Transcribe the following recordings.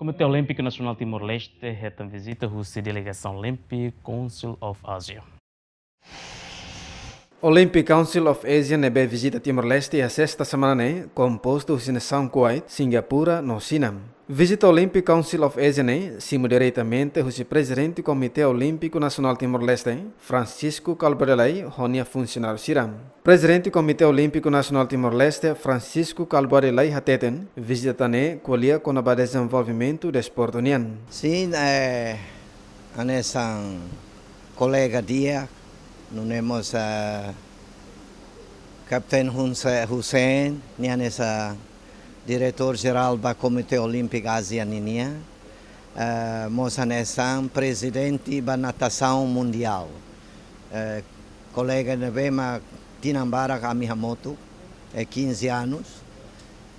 Comitê Olímpico Nacional Timor-Leste reta visita a delegação Olympic Council of Asia. Olympic Council of Asia nebe visita Timor-Leste a sexta semana composto de São Kuwait, Singapura, no Sinam. Visita Olympic Council of Asia simu diretamente o presidente do Comitê Olímpico Nacional Timor-Leste, Francisco Calbarelai, honia funcionário Siram. Presidente do Comitê Olímpico Nacional Timor-Leste, Francisco Calbarelai Hateten, visita colia com o desenvolvimento do esporte união. Sim, nessa colega dia, nós temos Capitão Hussein, nessa diretor-geral do Comitê Olímpico Asianinha, moça nessa presidente da natação mundial. Colega Nebema Tinambara Kamihamoto, 15 anos,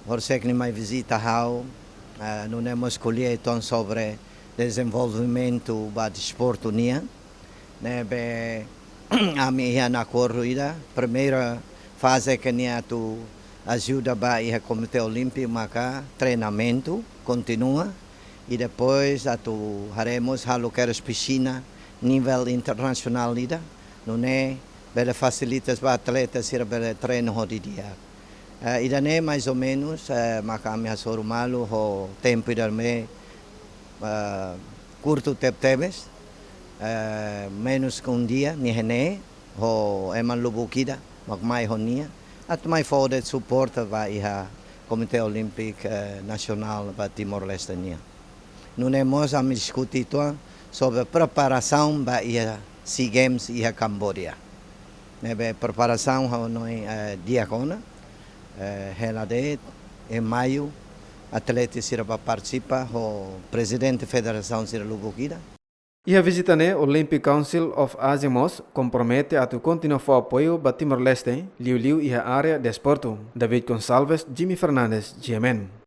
você que me visita, nós temos escolhido então sobre desenvolvimento do desporto união. A minha na corrida, primeira fase que tu ajuda para o Comitê Olímpico, mas treinamento continua e depois tu haremos a piscina nível internacional não é para facilitar para atletas ir para treino de dia. E daí mais ou menos, mas a minha sorumalo o tempo de curto tempo temos. Menos que dia, nihene, ho eman lubukida, magmay honia, at may fode suporta va iha Comitê Olímpico Nacional para Timor-Leste nia. Nunemos a discutir sobre a preparação para iha SEA Games iha Cambodia. Nebe preparação não é diacona, relade em maio, atletas irá participar, o presidente da Federação irá lubukida. E a visita Olympic Council of Asia compromete a continuar o apoio para Timor-Leste, liu e a área de esporte. David Gonçalves, Jimmy Fernandes, GMN.